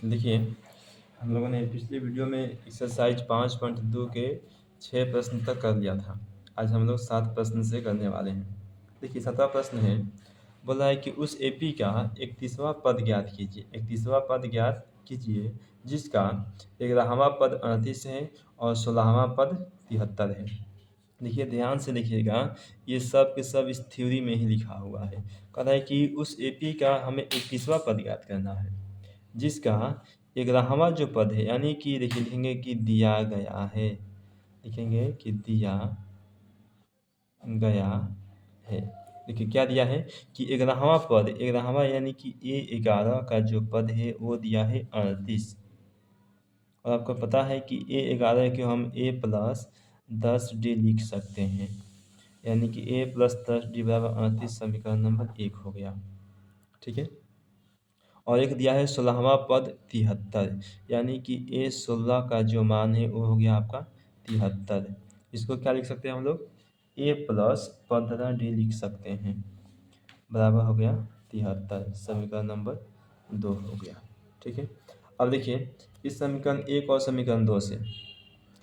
देखिए, हम लोगों ने पिछले वीडियो में एक्सरसाइज 5.2 के 6 प्रश्न तक कर लिया था। आज हम लोग 7 प्रश्न से करने वाले हैं। देखिए, 7वां प्रश्न है, बोला है कि उस एपी का 31वां पद ज्ञात कीजिए। 31वां पद ज्ञात कीजिए जिसका 11वां पद 38 है और 16वां पद 73 है। देखिए, ध्यान से देखिएगा, ये सब के सब इस थ्योरी में ही लिखा हुआ है। कह रहा है कि उस एपी का हमें 31वां पद ज्ञात करना है जिसका 11वां जो पद है, यानी कि देखिए लिखेंगे कि दिया गया है, लिखेंगे कि दिया गया है। देखिए क्या दिया है कि 11वां पद, 11वां यानी कि A11 का जो पद है वो दिया है 38। और आपको पता है कि A11 को हम A+10D लिख सकते हैं, यानी कि A+10D बराबर 38 समीकरण नंबर 1 हो गया। ठीक है। और एक दिया है 16वां पद 73, यानी कि A16 का जो मान है वो हो गया आपका 73। इसको क्या लिख सकते हैं हम लोग? A+15D लिख सकते हैं, बराबर हो गया 73। समीकरण नंबर 2 हो गया। ठीक है। अब देखिए, इस समीकरण 1 और समीकरण 2 से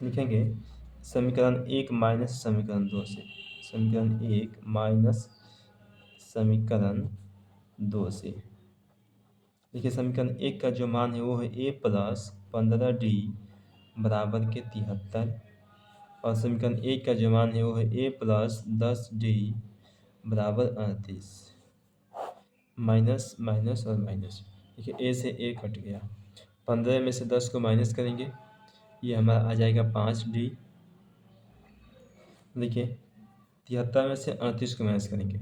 लिखेंगे समीकरण 1 माइनस समीकरण 2 से, समीकरण 1 माइनस समीकरण 2 से। देखिए, समीकरण 1 का जो मान है वो है A+15D बराबर के 73, और समीकरण 1 का जो मान है वो है A+10D बराबर 38। माइनस माइनस और माइनस, देखिए ए से ए कट गया। 15 में से 10 को माइनस करेंगे, ये हमारा आ जाएगा 5D। देखिए, 73 में से 38 को माइनस करेंगे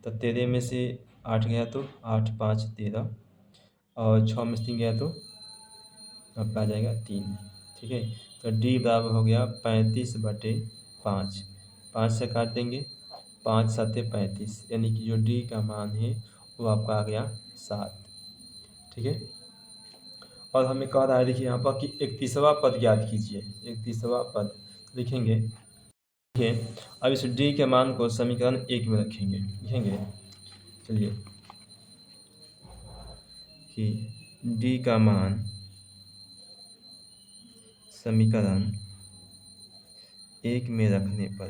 तो 13 में से 8 गया तो 8 5 13, और 6 में से 3 गया तो आपका आ जाएगा 3। ठीक है। तो D बराबर हो गया 35/5। 5 से काट देंगे, 5 7 35, यानी कि जो D का मान है वो आपका आ गया 7। ठीक है। और हमें कह रहा है, देखिए यहाँ पर कि 31वां पद ज्ञात कीजिए। 31वां पद लिखेंगे। देखिए, अब इस D के मान को समीकरण 1 में रखेंगे, लिखेंगे चलिए कि D का मान समीकरण 1 में रखने पर,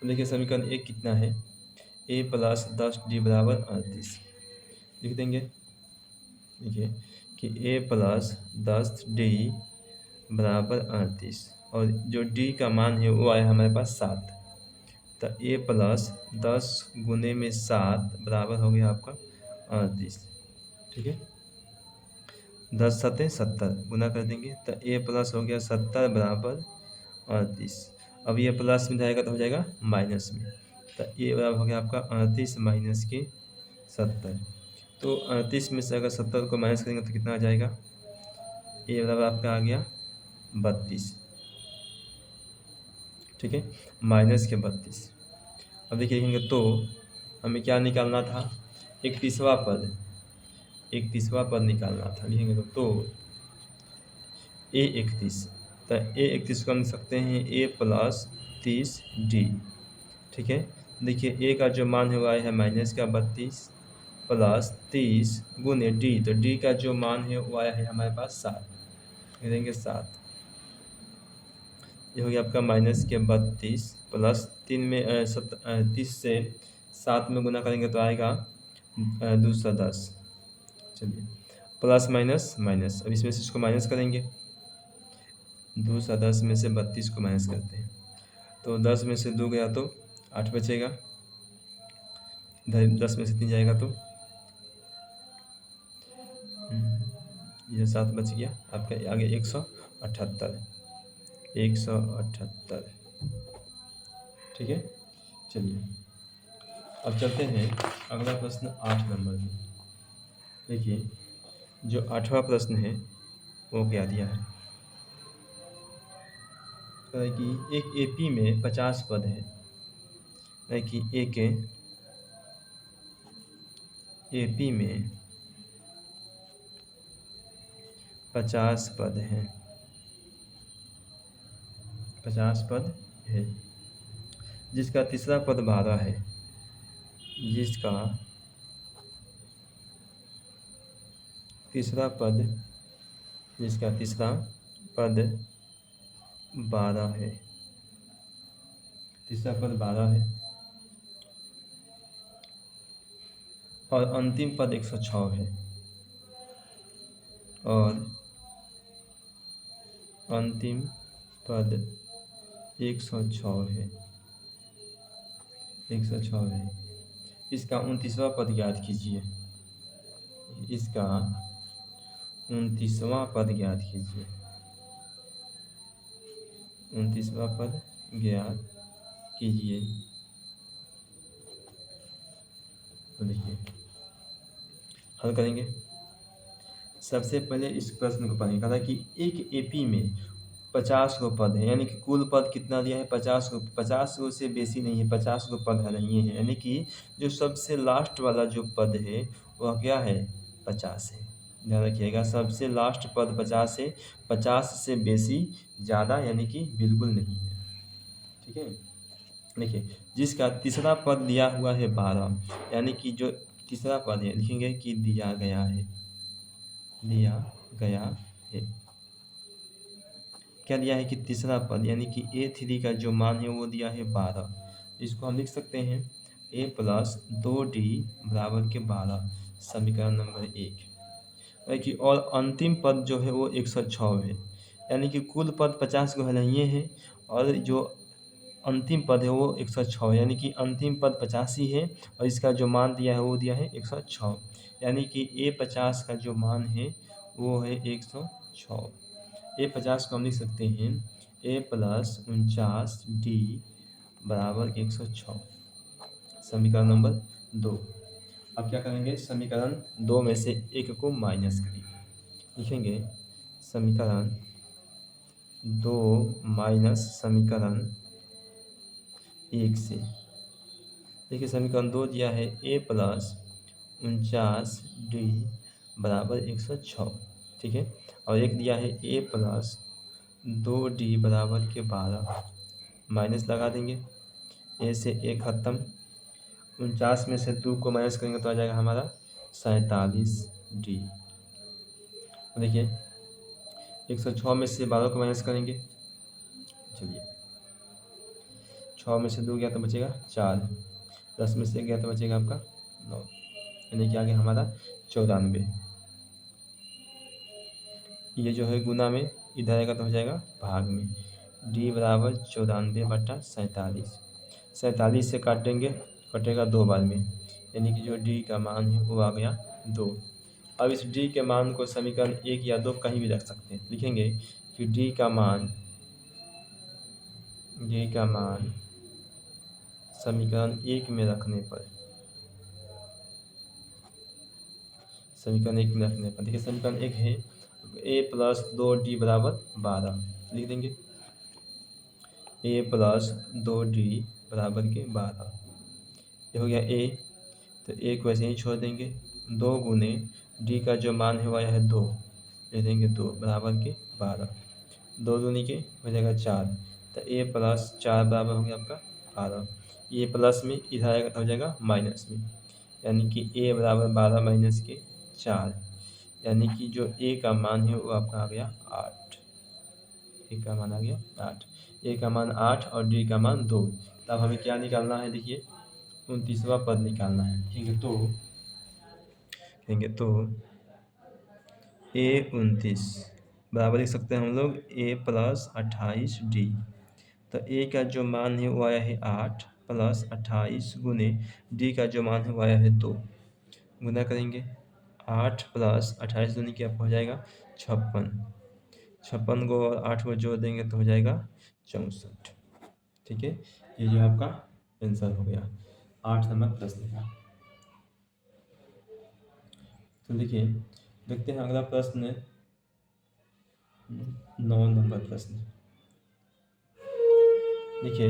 तो देखिए समीकरण 1 कितना है? A+10D बराबर 38 लिख देंगे। देखिए कि A+10D बराबर 38, और जो D का मान है वो आया हमारे पास 7। तो A+10 गुने में 7 बराबर हो गया आपका 38। ठीक है। 10 7 70 गुना कर देंगे तो A+ हो गया 70 बराबर 38। अब ये प्लस में जाएगा तो हो जाएगा माइनस में, तो ए बराबर हो गया आपका 38 माइनस के 70। तो 38 में से अगर 70 को माइनस करेंगे तो कितना आ जाएगा? ए बराबर आपका आ गया 32। ठीक है, माइनस के 32। अब देखिए लिखेंगे तो हमें क्या निकालना था? 31वां पद, 31वां पद निकालना था। लिखेंगे तो A31, तो A31 को हम लिख सकते हैं A+30D। ठीक है। देखिए ए का जो मान है वो आया है माइनस का 32 प्लस 30 गुने D, तो D का जो मान है वो आया है हमारे पास 7, देंगे 7। ये हो गया आपका माइनस के 32 प्लस 3 में 30 से 7 में गुना करेंगे तो आएगा 210। चलिए, प्लस माइनस माइनस, अब इसमें से इसको माइनस करेंगे। 210 में से 32 को माइनस करते हैं तो 10 में से 2 गया तो 8 बचेगा, 10 में से 3 जाएगा तो ये 7 बच गया आपका, आगे 178। 178। ठीक है। चलिए, अब चलते हैं अगला प्रश्न 8 नंबर में। देखिए, जो 8वां प्रश्न है वो क्या दिया है? कि एक एपी में 50 पद है कि एक एपी में 50 पद हैं, 50 पद है जिसका तीसरा पद 12 है, जिसका तीसरा पद, जिसका तीसरा पद 12 है, तीसरा पद 12 है और अंतिम पद 106 है, और अंतिम पद 106 है, 106 है। इसका 29वां पद ज्ञात कीजिए, इसका 29वां पद ज्ञात कीजिए, 29वां पद ज्ञात कीजिए। तो देखिए हल करेंगे। सबसे पहले इस प्रश्न को पढ़ेंगे। कहा था कि एक एपी में 50 गो पद है, यानी कि कुल पद कितना दिया है 50 गो, 50 गो से बेसी नहीं है, 50 गो पद नहीं है, यानी कि जो सबसे लास्ट वाला जो पद है वह क्या है 50 है। ध्यान रखिएगा, सबसे लास्ट पद 50 है, 50 से बेसी ज़्यादा यानी कि बिल्कुल नहीं है। ठीक है, देखिए जिसका तीसरा पद दिया हुआ है 12, यानी कि जो तीसरा पद है लिखेंगे कि दिया गया है, दिया गया है। क्या दिया है कि तीसरा पद यानी कि A3 का जो मान है वो दिया है 12। इसको हम लिख सकते हैं A प्लस 2D बराबर के 12, समीकरण नंबर 1। कि और अंतिम पद जो है वो 106 है, यानी कि कुल पद 50 को हलाइए हैं और जो अंतिम पद है वो 106 है, यानी कि अंतिम पद 85 है और इसका जो मान दिया है वो दिया है 106, यानी कि A50 का जो मान है वो है 106। A50 को हम लिख सकते हैं A प्लस 49D बराबर 106, समीकरण नंबर 2। अब क्या करेंगे, समीकरण 2 में से एक को माइनस करेंगे, लिखेंगे समीकरण 2 माइनस समीकरण 1 से। देखिए समीकरण 2 दिया है A प्लस 49D बराबर 106, ठीक है, और एक दिया है A प्लस 2D बराबर के 12, माइनस लगा देंगे, A से A खत्म, 49 में से 2 को माइनस करेंगे तो आ जाएगा हमारा 47D। देखिए 106 में से 12 को माइनस करेंगे, चलिए 6 में से 2 गया तो बचेगा 4, 10 में से 1 गया तो बचेगा आपका 9, यानी कि आगे हमारा 94। ये जो है गुना में इधर आएगा तो हो जाएगा भाग में, D बराबर 94/47, 47 से काटेंगे, कटेगा 2 बार में, यानी कि जो D का मान है वो आ गया 2। अब इस D के मान को समीकरण 1 या 2 कहीं भी रख सकते हैं, लिखेंगे कि D का मान समीकरण 1 में रखने पर, समीकरण 1 में रखने पर देखिए समीकरण 1 है A प्लस 2D बराबर 12, लिख देंगे A प्लस 2D बराबर के 12, ये हो गया A, तो A को ऐसे ही छोड़ देंगे, 2 गुने D का जो मान है वह है 2, ले देंगे 2 बराबर के 12, 2 दूनी के हो जाएगा 4, तो A प्लस 4 बराबर हो गया आपका 12, ये प्लस में इधर आएगा तो हो जाएगा माइनस में, यानी कि A बराबर 12 माइनस के 4, यानी कि जो A का मान है वो आपका आ गया 8, A का मान आ गया 8, A का मान 8 और D का मान 2। तब हमें क्या निकालना है, देखिए 29वां पद निकालना है, कहेंगे तो A29 बराबर लिख सकते हैं हम लोग A प्लस 28D, तो A का जो मान है वो आया है 8 प्लस 28 गुने D का जो मान है वो आया है 2, गुना करेंगे 8 प्लस 28 दूनी क्या हो जाएगा 56, 56 को और 8 को जोड़ देंगे तो हो जाएगा 64। ठीक है, ये जो आपका आंसर हो गया 8 नंबर प्रश्न का। तो देखिए देखते हैं अगला प्रश्न, 9 नंबर प्रश्न। देखिए